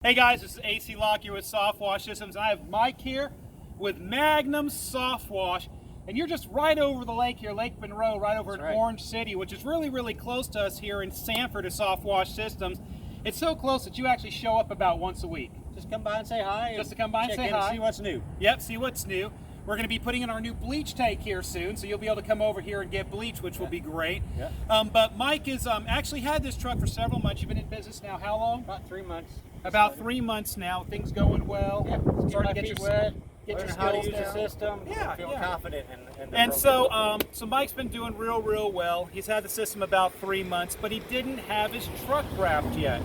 Hey guys, this is AC Lock here with SoftWash Systems. I have Mike here with Magnum Soft Wash, and you're just right over the lake here, Lake Monroe, right over in Orange City, which is really close to us here in Sanford at SoftWash Systems. It's so close that you actually show up about once a week. Just come by and say hi. Just to come by and say hi. See what's new. Yep, see what's new. We're going to be putting in our new bleach tank here soon, so you'll be able to come over here and get bleach, which will be great. Yeah. But Mike has actually had this truck for several months. You've been in business now how long? About 3 months. About 3 months now. Things going well. Yeah. Starting to get get your your wet. get Learn your how to skills use the down. system. Yeah, Feel yeah. confident in the And program. so Mike's been doing real well. He's had the system about 3 months, but he didn't have his truck wrapped yet.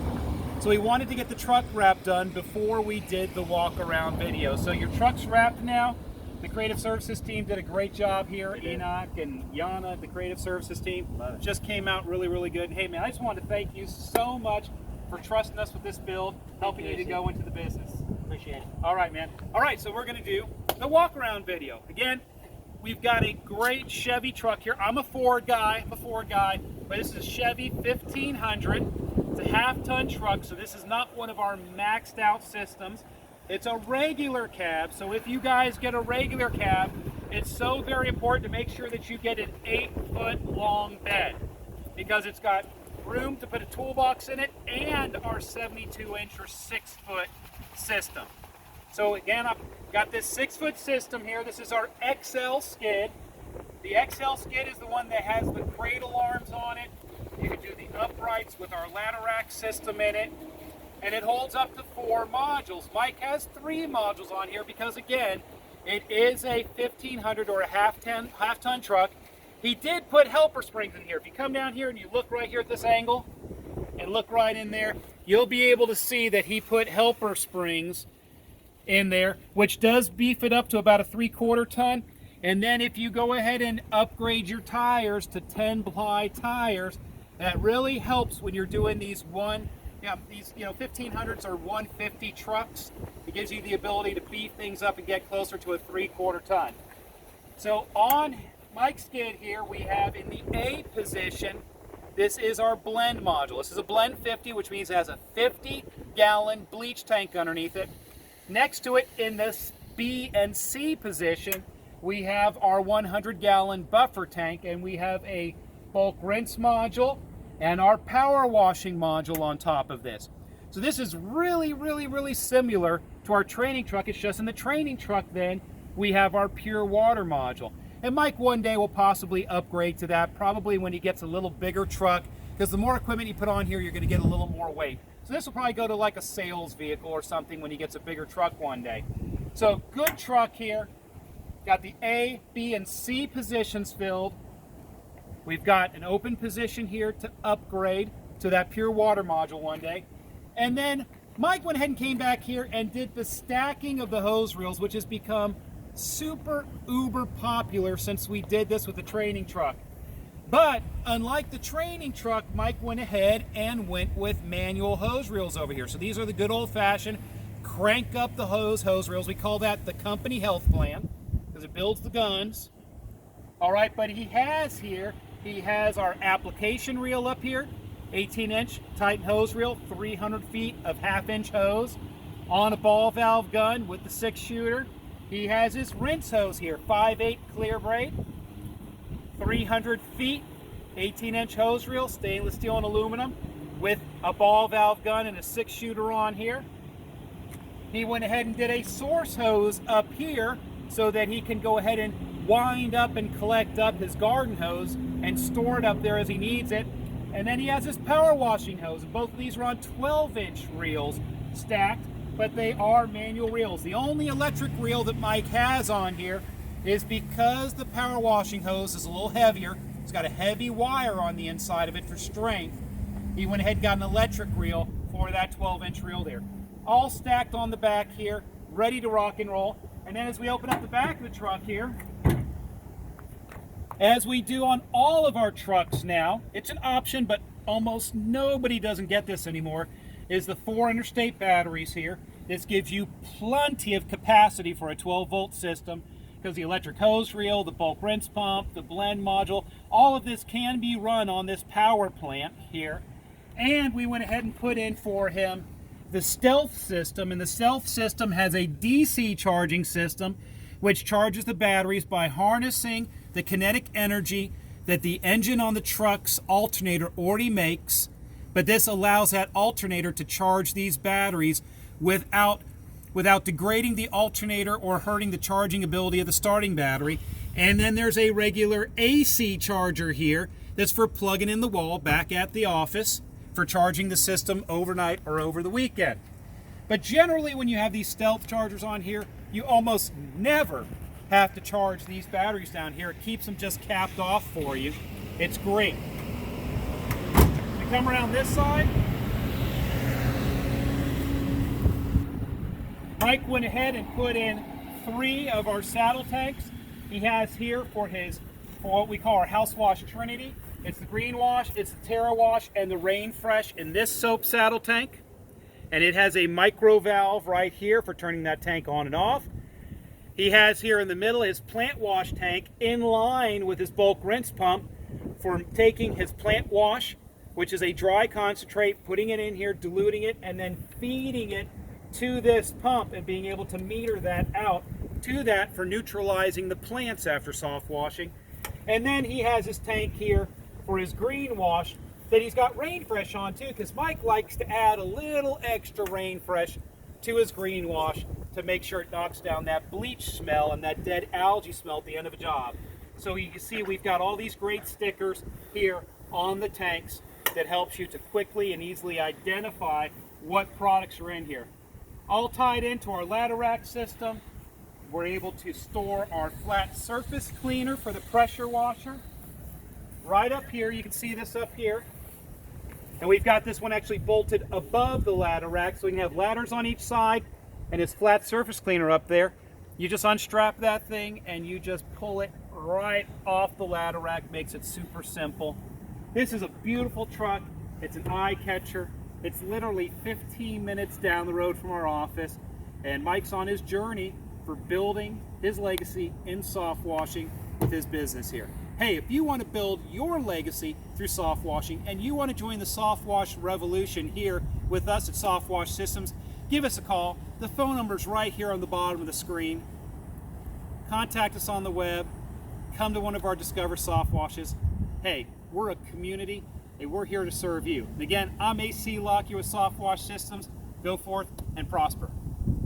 So he wanted to get the truck wrap done before we did the walk around video. So your truck's wrapped now. The creative services team did a great job here. Enoch and Yana, the creative services team, just came out really good. Hey man, I just wanted to thank you so much for trusting us with this build, helping you to go into the business. Appreciate it. All right, man. All right, so we're going to do the walk around video. Again, we've got a great Chevy truck here. I'm a Ford guy, but this is a Chevy 1500. It's a half-ton truck, so this is not one of our maxed out systems. It's a regular cab, so if you guys get a regular cab, it's so very important to make sure that you get an 8-foot long bed, because it's got room to put a toolbox in it and our 72-inch or 6-foot system. So again, I've got this 6-foot system here. This is our XL skid. The XL skid is the one that has the cradle arms on it. You can do the uprights with our ladder rack system in it. And it holds up to 4 modules. Mike has 3 modules on here because, again, it is a 1500 or a half-ton truck. He did put helper springs in here. If you come down here and you look right here at this angle and look right in there, you'll be able to see that he put helper springs in there, which does beef it up to about a 3/4 ton. And then if you go ahead and upgrade your tires to 10-ply tires, that really helps when you're doing these 1500s or 150 trucks. It gives you the ability to beef things up and get closer to a 3/4 ton. So on Mike's skid here, we have in the A position, this is our blend module. This is a blend 50, which means it has a 50-gallon bleach tank underneath it. Next to it in this B and C position, we have our 100-gallon buffer tank, and we have a bulk rinse module and our power washing module on top of this. So this is really similar to our training truck. It's just in the training truck then we have our pure water module. And Mike one day will possibly upgrade to that, probably when he gets a little bigger truck, because the more equipment you put on here, you're going to get a little more weight. So this will probably go to like a sales vehicle or something when he gets a bigger truck one day. So good truck here. Got the A, B, and C positions filled. We've got an open position here to upgrade to that pure water module one day. And then Mike went ahead and came back here and did the stacking of the hose reels, which has become super uber popular since we did this with the training truck. But unlike the training truck, Mike went ahead and went with manual hose reels over here. So these are the good old-fashioned crank up the hose reels. We call that the company health plan because it builds the guns. All right, but he has our application reel up here, 18-inch Titan hose reel, 300 feet of half-inch hose on a ball valve gun with the 6-shooter. He has his rinse hose here, 5/8 clear braid, 300 feet, 18-inch hose reel, stainless steel and aluminum with a ball valve gun and a 6-shooter on here. He went ahead and did a source hose up here so that he can go ahead and wind up and collect up his garden hose and store it up there as he needs it. And then he has his power washing hose. And both of these are on 12-inch reels stacked, but they are manual reels. The only electric reel that Mike has on here is because the power washing hose is a little heavier. It's got a heavy wire on the inside of it for strength. He went ahead and got an electric reel for that 12-inch reel there. All stacked on the back here, ready to rock and roll. And then as we open up the back of the truck here, as we do on all of our trucks now, it's an option, but almost nobody doesn't get this anymore, is the 4 interstate batteries here. This gives you plenty of capacity for a 12-volt system because the electric hose reel, the bulk rinse pump, the blend module, all of this can be run on this power plant here. And we went ahead and put in for him the Stealth system, and the Stealth system has a DC charging system which charges the batteries by harnessing the kinetic energy that the engine on the truck's alternator already makes, but this allows that alternator to charge these batteries without degrading the alternator or hurting the charging ability of the starting battery. And then there's a regular AC charger here that's for plugging in the wall back at the office for charging the system overnight or over the weekend. But generally when you have these Stealth chargers on here, you almost never have to charge these batteries down here. It keeps them just capped off for you. It's great. We come around this side. Mike went ahead and put in 3 of our saddle tanks. He has here for what we call our house wash trinity. It's the green wash, it's the Terra wash, and the rain fresh in this soap saddle tank. And it has a micro valve right here for turning that tank on and off. He has here in the middle his plant wash tank in line with his bulk rinse pump for taking his plant wash, which is a dry concentrate, putting it in here, diluting it, and then feeding it to this pump and being able to meter that out to that for neutralizing the plants after soft washing. And then he has his tank here for his green wash that he's got rain fresh on too, because Mike likes to add a little extra rain fresh to his green wash to make sure it knocks down that bleach smell and that dead algae smell at the end of a job. So you can see we've got all these great stickers here on the tanks that helps you to quickly and easily identify what products are in here. All tied into our ladder rack system. We're able to store our flat surface cleaner for the pressure washer. Right up here, you can see this up here. And we've got this one actually bolted above the ladder rack, so we can have ladders on each side and his flat surface cleaner up there. You just unstrap that thing and you just pull it right off the ladder rack. Makes it super simple. This is a beautiful truck. It's an eye catcher. It's literally 15 minutes down the road from our office, and Mike's on his journey for building his legacy in soft washing with his business here. Hey, if you want to build your legacy through soft washing and you want to join the soft wash revolution here with us at SoftWash Systems, give us a call. The phone number is right here on the bottom of the screen. Contact us on the web. Come to one of our Discover Soft Washes. Hey, we're a community and we're here to serve you. And again, I'm AC Lockyer with SoftWash Systems. Go forth and prosper.